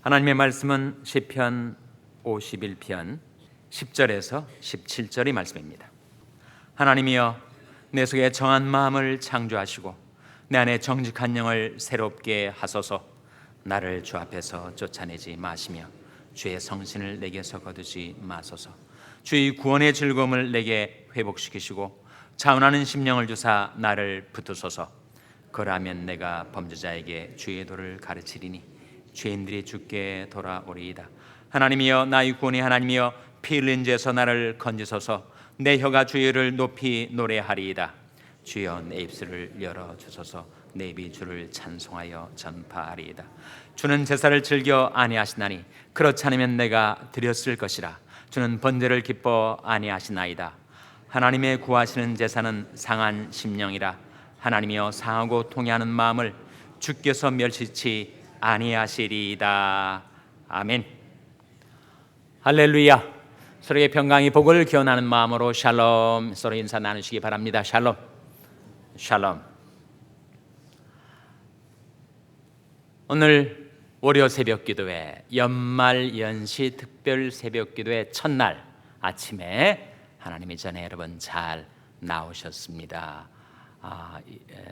하나님의 말씀은 시편 51편 10절에서 17절의 말씀입니다. 하나님이여, 내 속에 정한 마음을 창조하시고 내 안에 정직한 영을 새롭게 하소서. 나를 주 앞에서 쫓아내지 마시며 주의 성신을 내게서 거두지 마소서. 주의 구원의 즐거움을 내게 회복시키시고 자원하는 심령을 주사 나를 붙드소서. 그러하면 내가 범죄자에게 주의 도를 가르치리니 죄인들이 주께 돌아오리이다. 하나님이여, 나의 구원의 하나님이여, 피 흘린 죄에서 나를 건지소서. 내 혀가 주의를 높이 노래하리이다. 주여, 내 입술을 열어주소서. 내 입이 주를 찬송하여 전파하리이다. 주는 제사를 즐겨 아니하시나니 그렇지 않으면 내가 드렸을 것이라. 주는 번제를 기뻐 아니하시나이다. 하나님의 구하시는 제사는 상한 심령이라. 하나님이여, 상하고 통회하는 마음을 주께서 멸시치 아니하시리이다. 아멘. 할렐루야. 서로의 평강이 복을 기원하는 마음으로 샬롬, 서로 인사 나누시기 바랍니다. 샬롬, 샬롬. 오늘 월요 새벽기도회, 연말 연시 특별 새벽기도회 첫날 아침에 하나님의 전에 여러분 잘 나오셨습니다.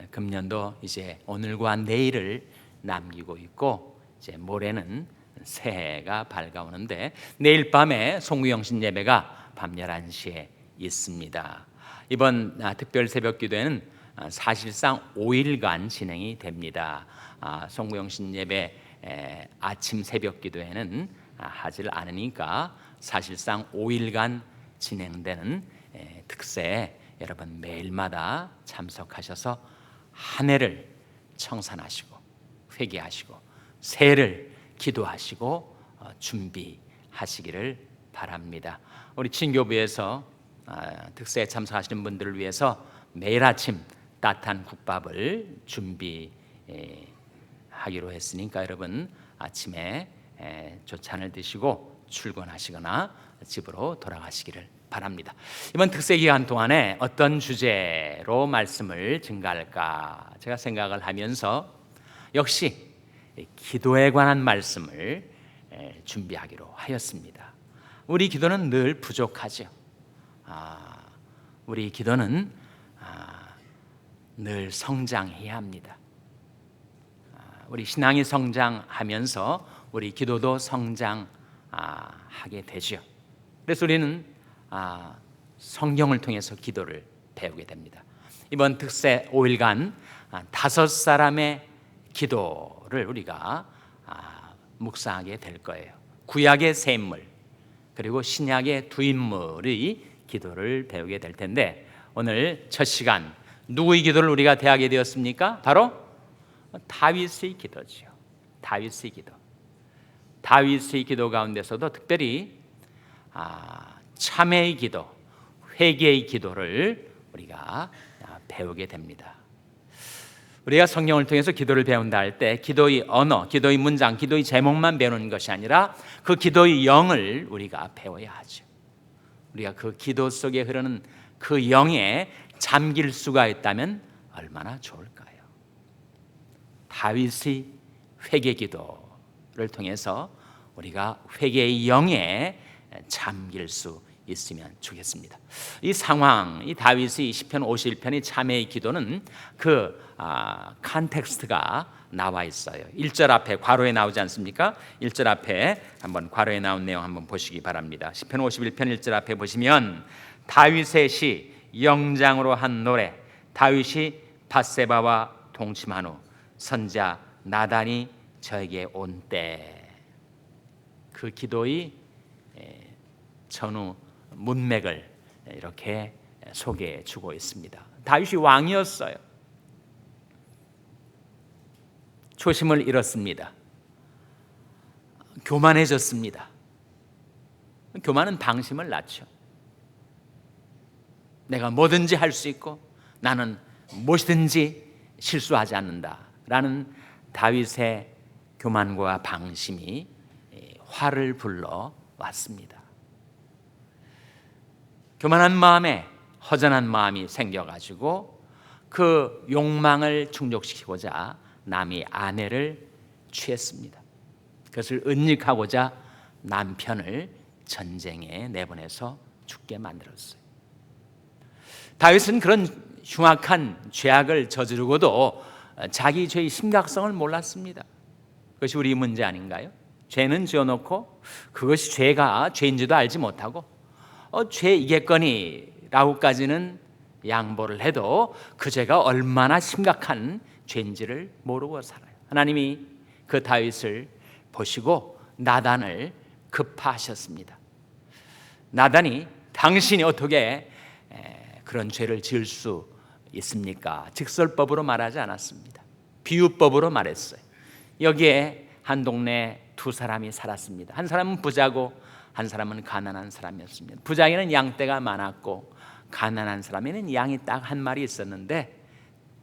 금년도 이제 오늘과 내일을 남기고 있고 이제 모레는 새해가 밝아오는데 내일 밤에 송구영신 예배가 밤 11시에 있습니다. 이번 특별 새벽 기도회는 사실상 5일간 진행이 됩니다. 송구영신 예배 아침 새벽 기도회는 하질 않으니까 사실상 5일간 진행되는 특세에 여러분 매일마다 참석하셔서 한 해를 청산하시고 회개하시고 새해를 기도하시고 준비하시기를 바랍니다. 우리 친교부에서 특세에 참석하시는 분들을 위해서 매일 아침 따뜻한 국밥을 준비하기로 했으니까 여러분 아침에 조찬을 드시고 출근하시거나 집으로 돌아가시기를 바랍니다. 이번 특세 기간 동안에 어떤 주제로 말씀을 증가할까 제가 생각을 하면서 역시 기도에 관한 말씀을 준비하기로 하였습니다. 우리 기도는 늘 부족하죠. 우리 기도는 늘 성장해야 합니다. 우리 신앙이 성장하면서 우리 기도도 성장하게 되죠. 그래서 우리는 성경을 통해서 기도를 배우게 됩니다. 이번 특세 5일간 5사람의 기도를 우리가 묵상하게 될 거예요. 구약의 세 인물 그리고 신약의 두 인물의 기도를 배우게 될 텐데 오늘 첫 시간 누구의 기도를 우리가 대하게 되었습니까? 바로 다윗의 기도죠. 다윗의 기도. 다윗의 기도 가운데서도 특별히 참회의 기도, 회개의 기도를 우리가 배우게 됩니다. 우리가 성경을 통해서 기도를 배운다 할 때 기도의 언어, 기도의 문장, 기도의 제목만 배우는 것이 아니라 그 기도의 영을 우리가 배워야 하죠. 우리가 그 기도 속에 흐르는 그 영에 잠길 수가 있다면 얼마나 좋을까요? 다윗의 회개 기도를 통해서 우리가 회개의 영에 잠길 수 있으면 좋겠습니다. 이 상황, 이 다윗의 시편 51편의 참회의 기도는 그 컨텍스트가 나와 있어요. 1절 앞에 괄호에 나오지 않습니까? 1절 앞에 한번 괄호에 나온 내용 한번 보시기 바랍니다. 시편 51편 1절 앞에 보시면 다윗의 시 영장으로 한 노래, 다윗이 밧세바와 동침한 후 선자 나단이 저에게 온 때, 그 기도의 전후 문맥을 이렇게 소개해 주고 있습니다. 다윗이 왕이었어요. 초심을 잃었습니다. 교만해졌습니다. 교만은 방심을 낳죠. 내가 뭐든지 할 수 있고 나는 무엇이든지 실수하지 않는다라는 다윗의 교만과 방심이 화를 불러 왔습니다. 교만한 마음에 허전한 마음이 생겨가지고 그 욕망을 충족시키고자 남의 아내를 취했습니다. 그것을 은닉하고자 남편을 전쟁에 내보내서 죽게 만들었어요. 다윗은 그런 흉악한 죄악을 저지르고도 자기 죄의 심각성을 몰랐습니다. 그것이 우리 문제 아닌가요? 죄는 지어놓고 그것이 죄가 죄인지도 알지 못하고 죄이겠거니라고까지는 양보를 해도 그 죄가 얼마나 심각한 죄인지를 모르고 살아요. 하나님이 그 다윗을 보시고 나단을 급파하셨습니다. 나단이 당신이 어떻게 그런 죄를 지을 수 있습니까? 직설법으로 말하지 않았습니다. 비유법으로 말했어요. 여기에 한 동네 두 사람이 살았습니다. 한 사람은 부자고 한 사람은 가난한 사람이었습니다. 부자에게는 양떼가 많았고 가난한 사람에는 양이 딱 한 마리 있었는데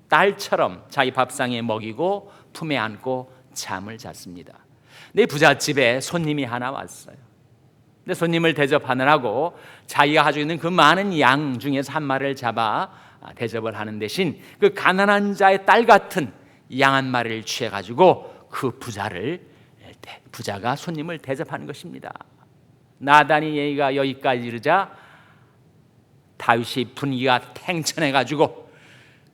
딸처럼 자기 밥상에 먹이고 품에 안고 잠을 잤습니다. 근데 부잣집에 손님이 하나 왔어요. 근데 손님을 대접하느라고 자기가 가지고 있는 그 많은 양 중에서 한 마리를 잡아 대접을 하는 대신 그 가난한 자의 딸 같은 양 한 마리를 취해가지고 그 부자가 손님을 대접하는 것입니다. 나단이 얘기가 여기까지 이르자 다윗이 분위기가 탱천해가지고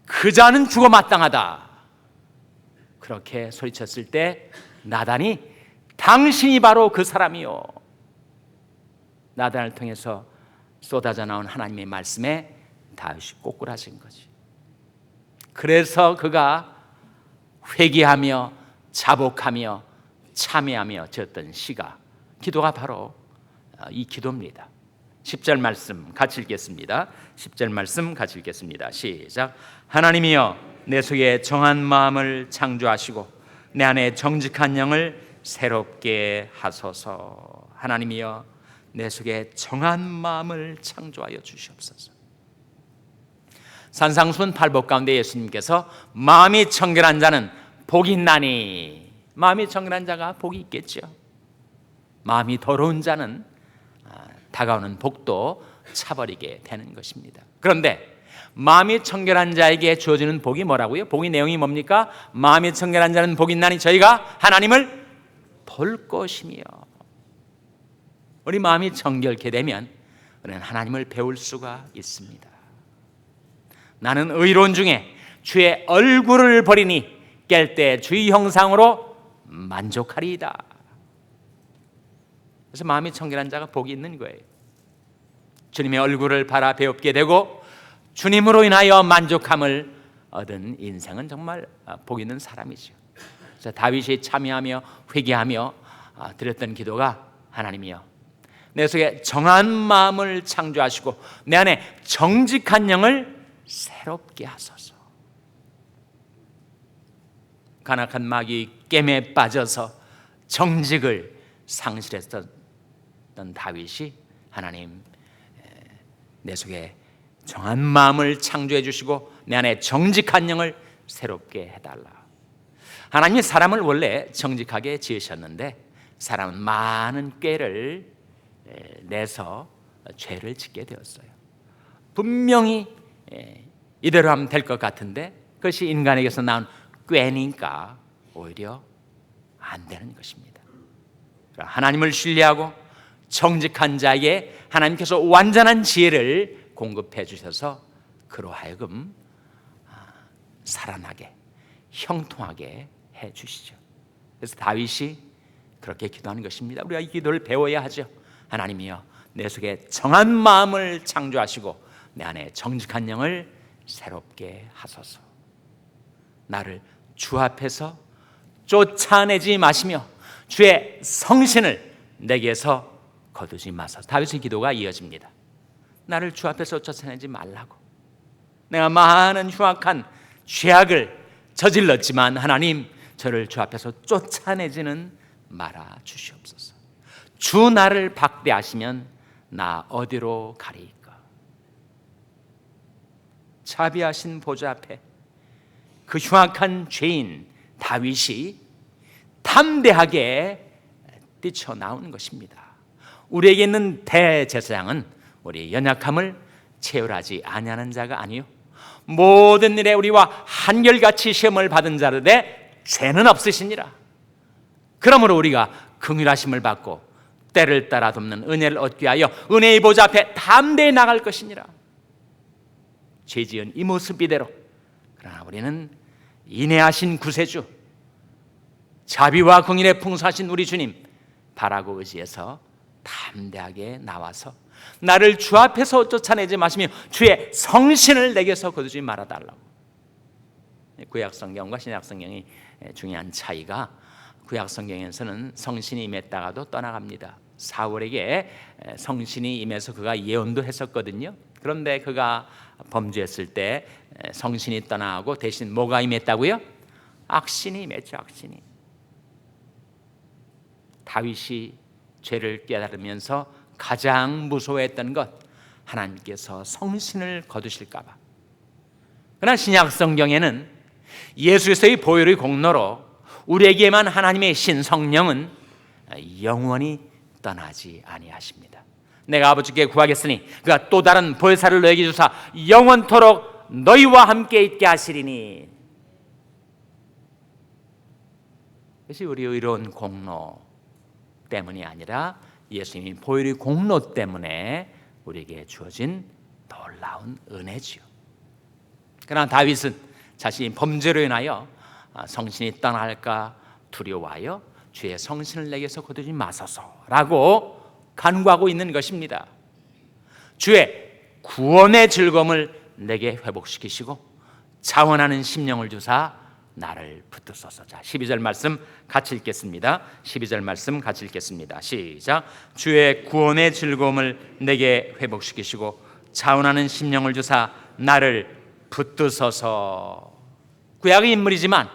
그 자는 죽어 마땅하다 그렇게 소리쳤을 때 나단이 당신이 바로 그 사람이요. 나단을 통해서 쏟아져 나온 하나님의 말씀에 다윗이 꼬꾸라진 거지. 그래서 그가 회개하며 자복하며 참회하며 지었던 시가 기도가 바로 이 기도입니다. 10절 말씀 같이 읽겠습니다. 10절 말씀 같이 읽겠습니다. 시작. 하나님이여 내 속에 정한 마음을 창조하시고 내 안에 정직한 영을 새롭게 하소서. 하나님이여 내 속에 정한 마음을 창조하여 주시옵소서. 산상순 팔복 가운데 예수님께서 마음이 청결한 자는 복이 있나니, 마음이 청결한 자가 복이 있겠죠. 마음이 더러운 자는 다가오는 복도 차버리게 되는 것입니다. 그런데 마음이 청결한 자에게 주어지는 복이 뭐라고요? 복의 내용이 뭡니까? 마음이 청결한 자는 복이 있나니 저희가 하나님을 볼 것이며. 우리 마음이 정결케 되면 우리는 하나님을 배울 수가 있습니다. 나는 의로운 중에 주의 얼굴을 버리니 깰 때 주의 형상으로 만족하리이다. 그래서 마음이 청결한 자가 복이 있는 거예요. 주님의 얼굴을 바라 배웁게 되고 주님으로 인하여 만족함을 얻은 인생은 정말 복 있는 사람이죠. 그래서 다윗이 참여하며 회개하며 드렸던 기도가 하나님이여 내 속에 정한 마음을 창조하시고 내 안에 정직한 영을 새롭게 하소서. 간악한 마귀 깸에 빠져서 정직을 상실했던 다윗이 하나님 내 속에 정한 마음을 창조해 주시고 내 안에 정직한 영을 새롭게 해달라. 하나님이 사람을 원래 정직하게 지으셨는데 사람은 많은 꾀를 내서 죄를 짓게 되었어요. 분명히 이대로 하면 될 것 같은데 그것이 인간에게서 나온 꾀니까 오히려 안 되는 것입니다. 하나님을 신뢰하고 정직한 자에게 하나님께서 완전한 지혜를 공급해 주셔서 그로 하여금 살아나게 형통하게 해 주시죠. 그래서 다윗이 그렇게 기도하는 것입니다. 우리가 이 기도를 배워야 하죠. 하나님이여 내 속에 정한 마음을 창조하시고 내 안에 정직한 영을 새롭게 하소서. 나를 주 앞에서 쫓아내지 마시며 주의 성신을 내게서 거두지 마소서. 다윗의 기도가 이어집니다. 나를 주 앞에서 쫓아내지 말라고. 내가 많은 흉악한 죄악을 저질렀지만 하나님 저를 주 앞에서 쫓아내지는 말아 주시옵소서. 주 나를 박대하시면 나 어디로 가리이까. 자비하신 보좌 앞에 그 흉악한 죄인 다윗이 담대하게 뛰쳐나오는 것입니다. 우리에게 있는 대제사장은 우리의 연약함을 체휼하지 아니하는 자가 아니요 모든 일에 우리와 한결같이 시험을 받은 자르되 죄는 없으시니라. 그러므로 우리가 긍휼하심을 받고 때를 따라 돕는 은혜를 얻기 위하여 은혜의 보좌 앞에 담대히 나갈 것이니라. 죄 지은 이 모습 이대로, 그러나 우리는 인애하신 구세주, 자비와 긍휼에 풍성하신 우리 주님 바라고 의지해서 담대하게 나와서 나를 주 앞에서 쫓아내지 마시며 주의 성신을 내게서 거두지 말아달라고. 구약성경과 신약성경이 중요한 차이가, 구약성경에서는 성신이 임했다가도 떠나갑니다. 사울에게 성신이 임해서 그가 예언도 했었거든요. 그런데 그가 범죄했을 때 성신이 떠나가고 대신 뭐가 임했다고요? 악신이 임했죠. 악신이. 다윗이 죄를 깨달으면서 가장 무서워했던 것, 하나님께서 성신을 거두실까 봐. 그러나 신약 성경에는 예수께서의 보혈의 공로로 우리에게만 하나님의 신 성령은 영원히 떠나지 아니하십니다. 내가 아버지께 구하겠으니 그가 또 다른 보혜사를 너에게 주사 영원토록 너희와 함께 있게 하시리니. 그것이 우리의 의로운 공로 때문이 아니라 예수님이 보혈의 공로 때문에 우리에게 주어진 놀라운 은혜지요. 그러나 다윗은 자신이 범죄로 인하여 성신이 떠날까 두려워하여 주의 성신을 내게서 거두지 마소서라고 간구하고 있는 것입니다. 주의 구원의 즐거움을 내게 회복시키시고 자원하는 심령을 주사 나를 붙드소서. 자, 12절 말씀 같이 읽겠습니다. 12절 말씀 같이 읽겠습니다. 시작. 주의 구원의 즐거움을 내게 회복시키시고 자원하는 심령을 주사 나를 붙드소서. 구약의 인물이지만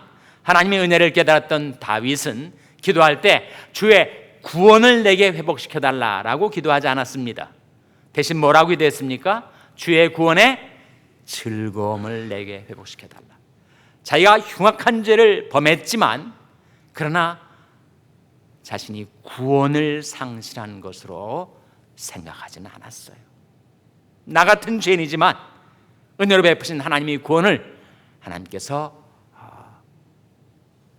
하나님의 은혜를 깨달았던 다윗은 기도할 때 주의 구원을 내게 회복시켜달라라고 기도하지 않았습니다. 대신 뭐라고 기도했습니까? 주의 구원의 즐거움을 내게 회복시켜달라. 자기가 흉악한 죄를 범했지만 그러나 자신이 구원을 상실한 것으로 생각하지는 않았어요. 나 같은 죄인이지만 은혜로 베푸신 하나님의 구원을 하나님께서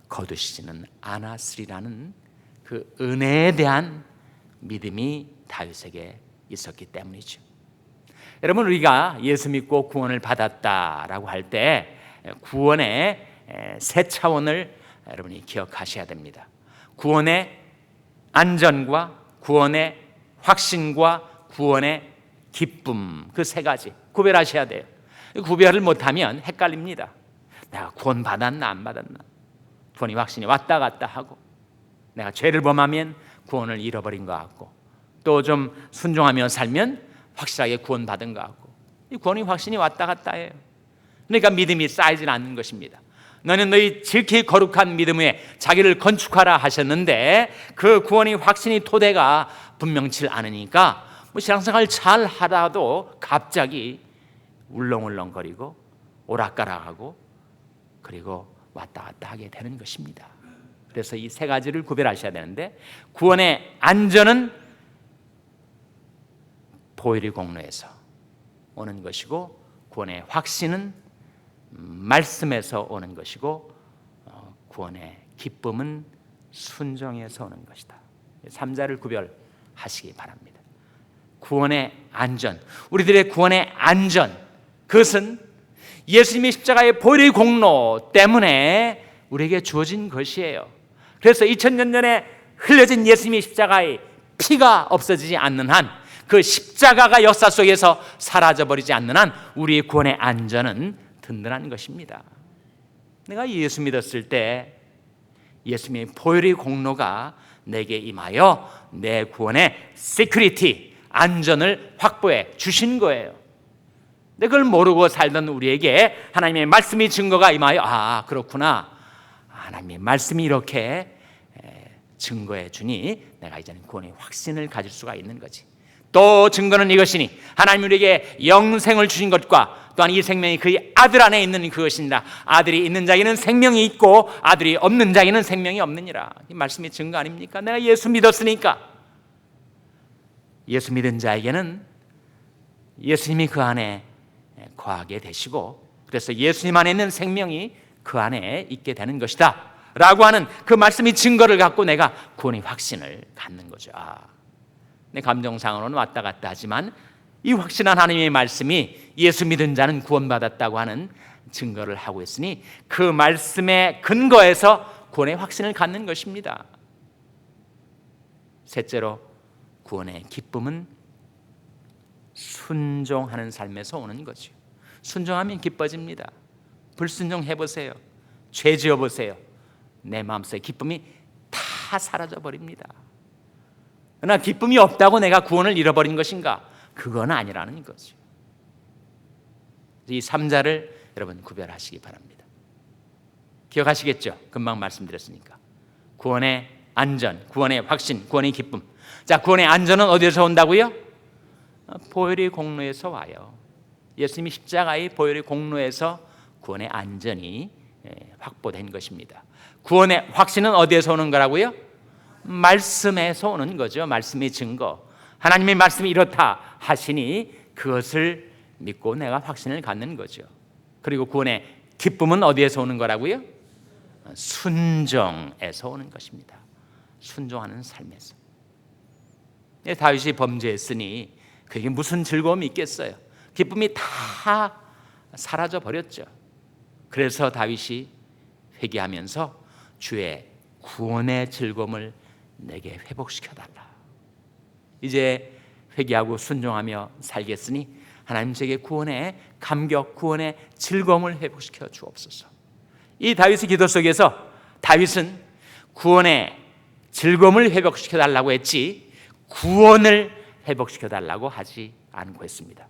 거두시지는 않았으리라는 그 은혜에 대한 믿음이 다윗에게 있었기 때문이죠. 여러분, 우리가 예수 믿고 구원을 받았다라고 할 때 구원의 세 차원을 여러분이 기억하셔야 됩니다. 구원의 안전과 구원의 확신과 구원의 기쁨, 그 세 가지 구별하셔야 돼요. 구별을 못하면 헷갈립니다. 내가 구원 받았나 안 받았나, 구원이 확신이 왔다 갔다 하고, 내가 죄를 범하면 구원을 잃어버린 것 같고, 또 좀 순종하며 살면 확실하게 구원받은 것 같고, 이 구원이 확신이 왔다 갔다 해요. 그러니까 믿음이 쌓이질 않는 것입니다. 너는 너희 지극히 거룩한 믿음 위에 자기를 건축하라 하셨는데 그 구원이 확신이 토대가 분명치 않으니까 신앙생활 잘 하다도 갑자기 울렁울렁거리고 오락가락하고 그리고 왔다 갔다 하게 되는 것입니다. 그래서 이 세 가지를 구별하셔야 되는데, 구원의 안전은 보혈의 공로에서 오는 것이고, 구원의 확신은 말씀에서 오는 것이고, 구원의 기쁨은 순종에서 오는 것이다. 3자를 구별하시기 바랍니다. 구원의 안전, 우리들의 구원의 안전, 그것은 예수님의 십자가의 보혈의 공로 때문에 우리에게 주어진 것이에요. 그래서 2000년 전에 흘려진 예수님의 십자가의 피가 없어지지 않는 한, 그 십자가가 역사 속에서 사라져버리지 않는 한 우리의 구원의 안전은 든든한 것입니다. 내가 예수 믿었을 때 예수님의 보혈의 공로가 내게 임하여 내 구원의 시큐리티, 안전을 확보해 주신 거예요. 근데 그걸 모르고 살던 우리에게 하나님의 말씀이 증거가 임하여, 아, 그렇구나, 하나님의 말씀이 이렇게 증거해 주니 내가 이제는 구원의 확신을 가질 수가 있는 거지. 또 증거는 이것이니 하나님 우리에게 영생을 주신 것과 또한 이 생명이 그의 아들 안에 있는 그것이니라. 아들이 있는 자에게는 생명이 있고 아들이 없는 자에게는 생명이 없느니라. 이 말씀이 증거 아닙니까? 내가 예수 믿었으니까. 예수 믿은 자에게는 예수님이 그 안에 거하게 되시고, 그래서 예수님 안에 있는 생명이 그 안에 있게 되는 것이다 라고 하는 그 말씀이 증거를 갖고 내가 구원의 확신을 갖는 거죠. 내 감정상으로는 왔다 갔다 하지만 이 확신한 하나님의 말씀이 예수 믿은 자는 구원받았다고 하는 증거를 하고 있으니 그 말씀의 근거에서 구원의 확신을 갖는 것입니다. 셋째로, 구원의 기쁨은 순종하는 삶에서 오는 거죠. 순종하면 기뻐집니다. 불순종해 보세요. 죄 지어 보세요. 내 마음속의 기쁨이 다 사라져 버립니다. 그러나 기쁨이 없다고 내가 구원을 잃어버린 것인가? 그건 아니라는 거죠. 이 3자를 여러분 구별하시기 바랍니다. 기억하시겠죠? 금방 말씀드렸으니까. 구원의 안전, 구원의 확신, 구원의 기쁨. 자, 구원의 안전은 어디에서 온다고요? 보혈의 공로에서 와요. 예수님이 십자가의 보혈의 공로에서 구원의 안전이 확보된 것입니다. 구원의 확신은 어디에서 오는 거라고요? 말씀에서 오는 거죠. 말씀의 증거. 하나님의 말씀이 이렇다 하시니 그것을 믿고 내가 확신을 갖는 거죠. 그리고 구원의 기쁨은 어디에서 오는 거라고요? 순종에서 오는 것입니다. 순종하는 삶에서. 다윗이 범죄했으니 그게 무슨 즐거움이 있겠어요? 기쁨이 다 사라져 버렸죠. 그래서 다윗이 회개하면서 주의 구원의 즐거움을 내게 회복시켜달라. 이제 회개하고 순종하며 살겠으니 하나님 제게 구원의 감격, 구원의 즐거움을 회복시켜 주옵소서. 이 다윗의 기도 속에서 다윗은 구원의 즐거움을 회복시켜 달라고 했지 구원을 회복시켜 달라고 하지 않고 했습니다.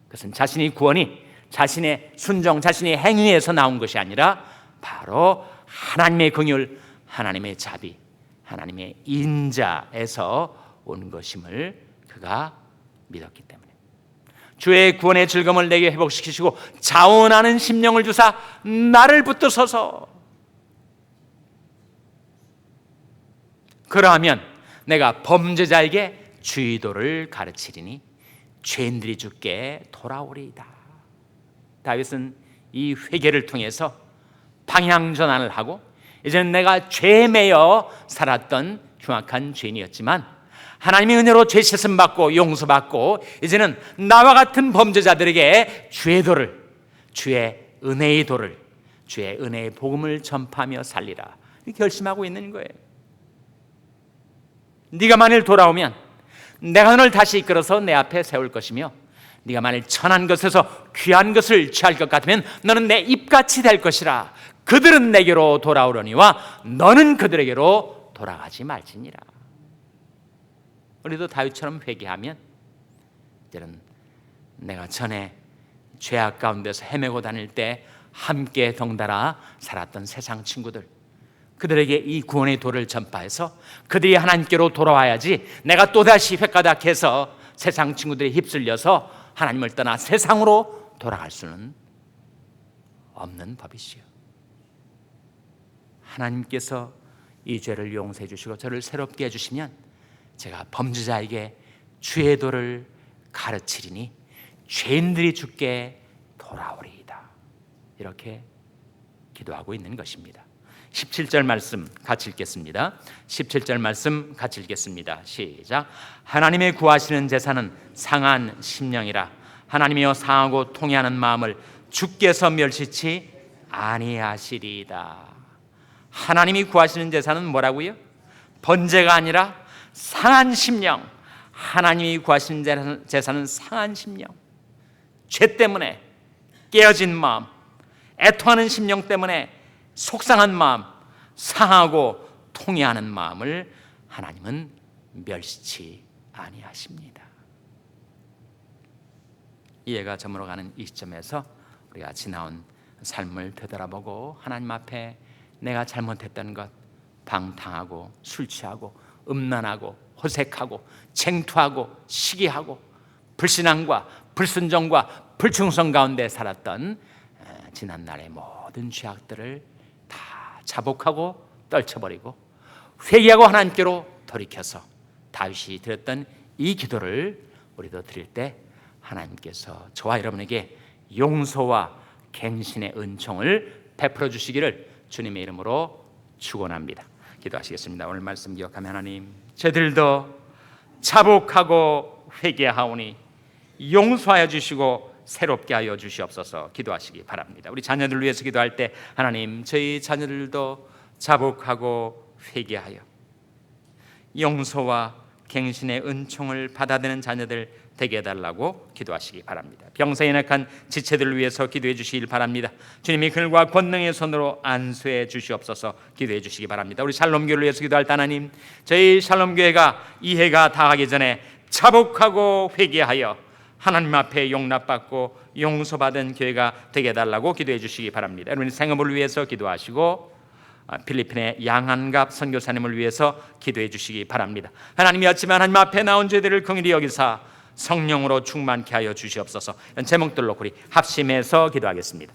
그것은 자신의 구원이 자신의 순종, 자신의 행위에서 나온 것이 아니라 바로 하나님의 긍휼, 하나님의 자비, 하나님의 인자에서 온 것임을 그가 믿었기 때문에 주의 구원의 즐거움을 내게 회복시키시고 자원하는 심령을 주사 나를 붙드소서. 그러하면 내가 범죄자에게 주의도를 가르치리니 죄인들이 주께 돌아오리이다. 다윗은 이 회개를 통해서 방향 전환을 하고 이제는 내가 죄에 매여 살았던 흉악한 죄인이었지만 하나님의 은혜로 죄 씻음 받고 용서받고 이제는 나와 같은 범죄자들에게 주의 도를, 주의 은혜의 도를, 주의 은혜의 복음을 전파하며 살리라 결심하고 있는 거예요. 네가 만일 돌아오면 내가 너를 다시 이끌어서 내 앞에 세울 것이며 네가 만일 천한 것에서 귀한 것을 취할 것 같으면 너는 내 입같이 될 것이라. 그들은 내게로 돌아오려니와 너는 그들에게로 돌아가지 말지니라. 우리도 다윗처럼 회개하면 이제는 내가 전에 죄악 가운데서 헤매고 다닐 때 함께 덩달아 살았던 세상 친구들, 그들에게 이 구원의 도를 전파해서 그들이 하나님께로 돌아와야지 내가 또다시 획가닥해서 세상 친구들에 휩쓸려서 하나님을 떠나 세상으로 돌아갈 수는 없는 법이시요. 하나님께서 이 죄를 용서해 주시고 저를 새롭게 해주시면 제가 범죄자에게 주의 도를 가르치리니 죄인들이 주께 돌아오리이다. 이렇게 기도하고 있는 것입니다. 17절 말씀 같이 읽겠습니다. 17절 말씀 같이 읽겠습니다. 시작. 하나님의 구하시는 제사는 상한 심령이라. 하나님이여 상하고 통회하는 마음을 주께서 멸시치 아니하시리이다. 하나님이 구하시는 제사는 뭐라고요? 번제가 아니라 상한 심령. 하나님이 구하시는 제사는 상한 심령. 죄 때문에 깨어진 마음, 애통하는 심령 때문에 속상한 마음, 상하고 통회하는 마음을 하나님은 멸시치 아니하십니다. 이해가 저물어가는 이 시점에서 우리가 지나온 삶을 되돌아보고 하나님 앞에 내가 잘못했던 것, 방탕하고 술 취하고 음란하고 호색하고 쟁투하고 시기하고 불신앙과 불순종과 불충성 가운데 살았던 지난날의 모든 죄악들을 다 자복하고 떨쳐버리고 회개하고 하나님께로 돌이켜서 다윗이 드렸던 이 기도를 우리도 드릴 때 하나님께서 저와 여러분에게 용서와 갱신의 은총을 베풀어 주시기를 주님의 이름으로 축원합니다. 기도하시겠습니다. 오늘 말씀 기억하며 하나님, 저들도 자복하고 회개하오니 용서하여 주시고 새롭게 하여 주시옵소서. 기도하시기 바랍니다. 우리 자녀들 위해서 기도할 때 하나님, 저희 자녀들도 자복하고 회개하여 용서와 갱신의 은총을 받아들이는 자녀들 되게 해달라고 기도하시기 바랍니다. 병사에 연약한 지체들을 위해서 기도해 주시길 바랍니다. 주님이 글과 권능의 손으로 안수해 주시옵소서. 기도해 주시기 바랍니다. 우리 샬롬교회를 위해서 기도할 때 하나님, 저희 샬롬교회가 이 해가 다가기 전에 자복하고 회개하여 하나님 앞에 용납받고 용서받은 교회가 되게 해달라고 기도해 주시기 바랍니다. 여러분 생업을 위해서 기도하시고 필리핀의 양한갑 선교사님을 위해서 기도해 주시기 바랍니다. 하나님이 아침에 하나님 앞에 나온 죄들을 긍휼히 여기사 성령으로 충만케 하여 주시옵소서. 이런 제목들로 우리 합심해서 기도하겠습니다.